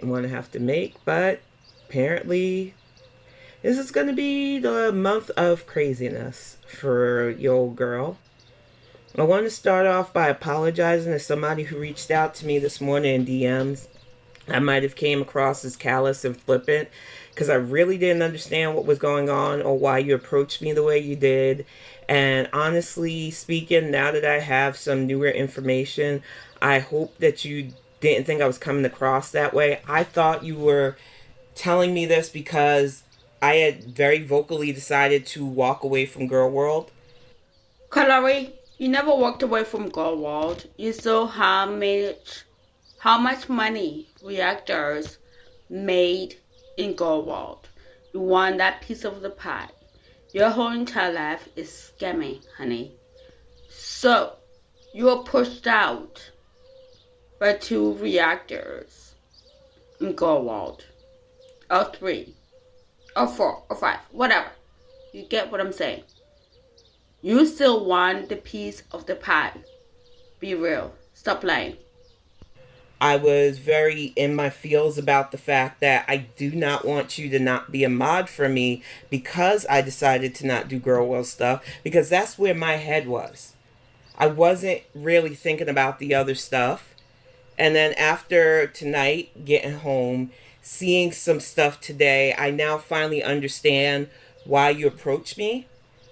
I'm going to have to make, but apparently this is going to be the month of craziness for your old girl. I want to start off by apologizing to somebody who reached out to me this morning in DMs. I might have came across as callous and flippant because I really didn't understand what was going on or why you approached me the way you did. And honestly speaking, now that I have some newer information, I hope that you didn't think I was coming across that way. I thought you were telling me this because I had very vocally decided to walk away from Girl World. Kalari, you never walked away from Gold World. You saw how much money reactors made in Gold World. You want that piece of the pie. Your whole entire life is scamming, honey. So, you were pushed out by 2 reactors in Gold World. Or 3. Or 4. Or 5. Whatever. You get what I'm saying. You still want the piece of the pie. Be real. Stop lying. I was very in my feels about the fact that I do not want you to not be a mod for me because I decided to not do Girl World stuff, because that's where my head was. I wasn't really thinking about the other stuff. And then after tonight, getting home, seeing some stuff today, I now finally understand why you approached me.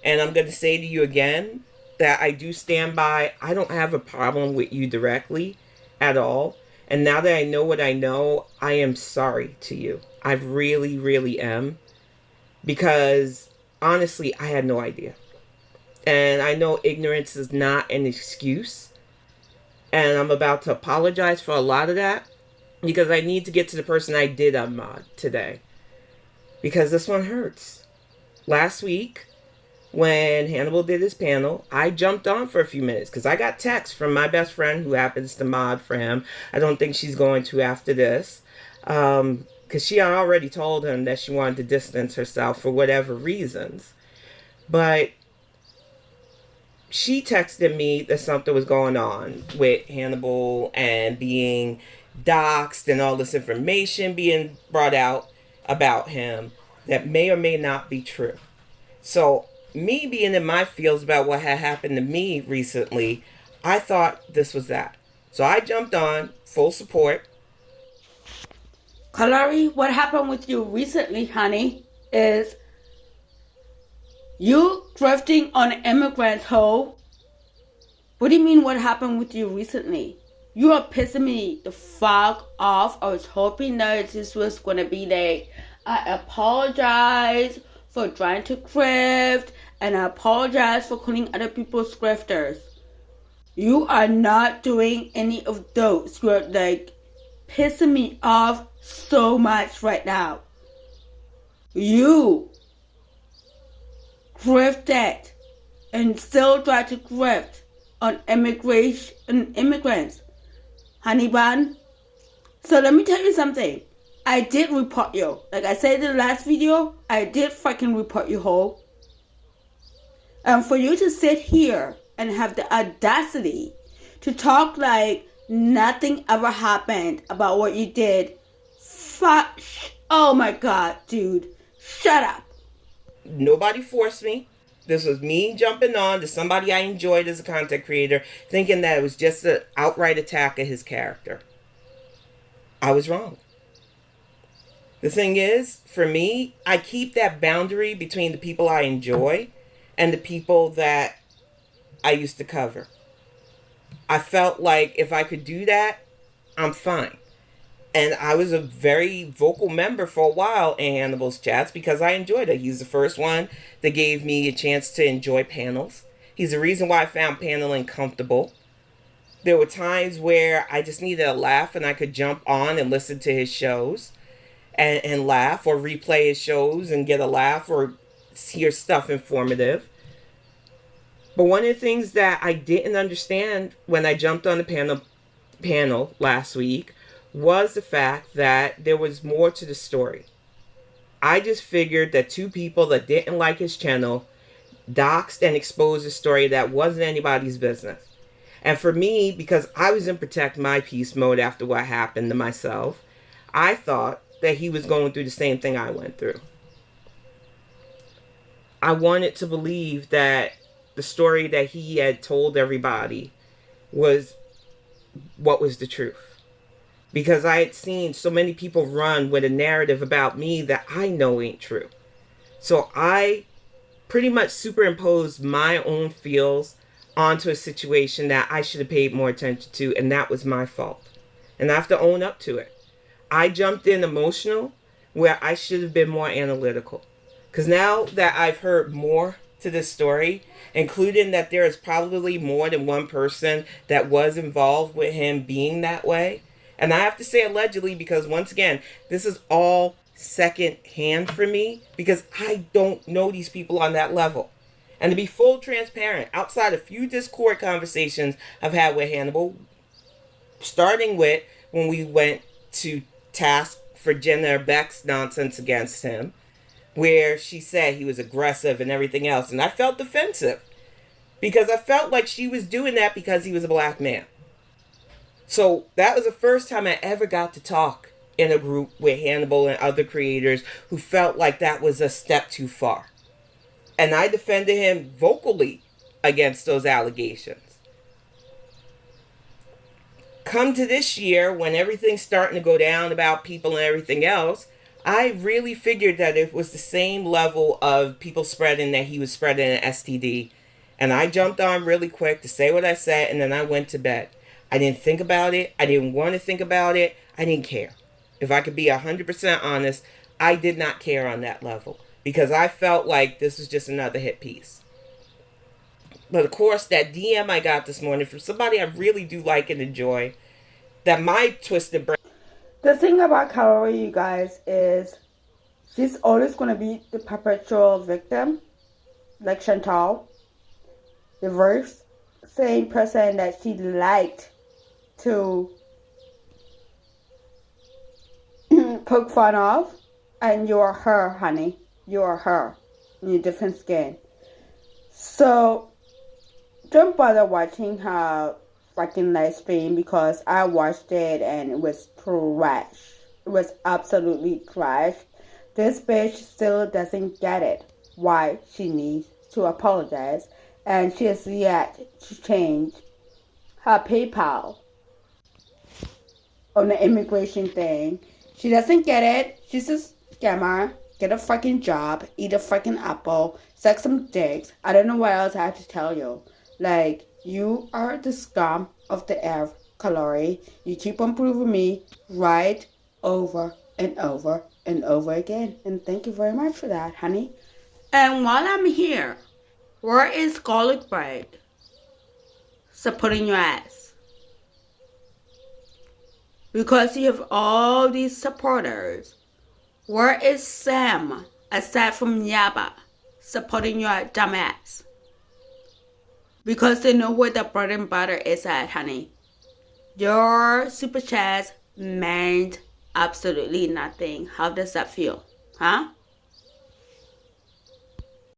And I'm going to say to you again that I do stand by, I don't have a problem with you directly at all. And now that I know what I know, I am sorry to you. I really, really am. Because honestly, I had no idea. And I know ignorance is not an excuse. And I'm about to apologize for a lot of that. Because I need to get to the person I did unmod today. Because this one hurts. Last week, when Hannibal did his panel, I jumped on for a few minutes because I got text from my best friend who happens to mod for him. I don't think she's going to after this, because she had already told him that she wanted to distance herself for whatever reasons. But she texted me that something was going on with Hannibal and being doxxed and all this information being brought out about him that may or may not be true. So me being in my feels about what had happened to me recently, I thought this was that. So I jumped on, full support. Kalari, what happened with you recently, honey, is you drifting on immigrants, ho. What do you mean what happened with you recently? You are pissing me the fuck off. I was hoping that this was going to be like, I apologize for trying to grift, and I apologize for calling other people's grifters. You are not doing any of those. You're like pissing me off so much right now. You grifted and still try to grift on immigrants. Honey bun. So let me tell you something. I did report you. Like I said in the last video, I did fucking report you, ho. And for you to sit here and have the audacity to talk like nothing ever happened about what you did. Fuck. Oh my god, dude. Shut up. Nobody forced me. This was me jumping on to somebody I enjoyed as a content creator, thinking that it was just an outright attack of his character. I was wrong. The thing is, for me, I keep that boundary between the people I enjoy and the people that I used to cover. I felt like if I could do that, I'm fine. And I was a very vocal member for a while in Hannibal's chats because I enjoyed it. He's the first one that gave me a chance to enjoy panels. He's the reason why I found paneling comfortable. There were times where I just needed a laugh and I could jump on and listen to his shows and laugh, or replay his shows and get a laugh, or hear stuff informative. But one of the things that I didn't understand when I jumped on the panel last week was the fact that there was more to the story. I just figured that 2 people that didn't like his channel doxed and exposed a story that wasn't anybody's business. And for me, because I was in protect my peace mode after what happened to myself, I thought that he was going through the same thing I went through. I wanted to believe that the story that he had told everybody was what was the truth. Because I had seen so many people run with a narrative about me that I know ain't true. So I pretty much superimposed my own feels onto a situation that I should have paid more attention to, and that was my fault. And I have to own up to it. I jumped in emotional where I should have been more analytical. Because now that I've heard more to this story, including that there is probably more than one person that was involved with him being that way. And I have to say allegedly because, once again, this is all second hand for me because I don't know these people on that level. And to be full transparent, outside a few Discord conversations I've had with Hannibal, starting with when we went to task for Jenna Beck's nonsense against him, where she said he was aggressive and everything else. And I felt defensive because I felt like she was doing that because he was a black man. So that was the first time I ever got to talk in a group with Hannibal and other creators who felt like that was a step too far. And I defended him vocally against those allegations. Come to this year, when everything's starting to go down about people and everything else, I really figured that it was the same level of people spreading that he was spreading an STD. And I jumped on really quick to say what I said, and then I went to bed. I didn't think about it. I didn't want to think about it. I didn't care. If I could be 100% honest, I did not care on that level because I felt like this was just another hit piece. But of course, that DM I got this morning from somebody I really do like and enjoy, that my twisted brain. The thing about Kalari, you guys, is she's always going to be the perpetual victim, like Chantal. The verse, same person that she liked to poke fun of, and you're her, honey. You're her in a different skin. So don't bother watching her fucking live stream because I watched it and it was trash. It was absolutely trash. This bitch still doesn't get it why she needs to apologize, and she has yet to change her PayPal on the immigration thing. She doesn't get it. She's a scammer. Get a fucking job. Eat a fucking apple. Suck some dicks. I don't know what else I have to tell you. Like, you are the scum of the earth, Kalari. You keep on proving me right over and over and over again. And thank you very much for that, honey. And while I'm here, where is garlic bread supporting your ass? Because you have all these supporters. Where is Sam, aside from Yaba, supporting your dumb ass? Because they know where the bread and butter is at, honey. Your super chats meant absolutely nothing. How does that feel? Huh?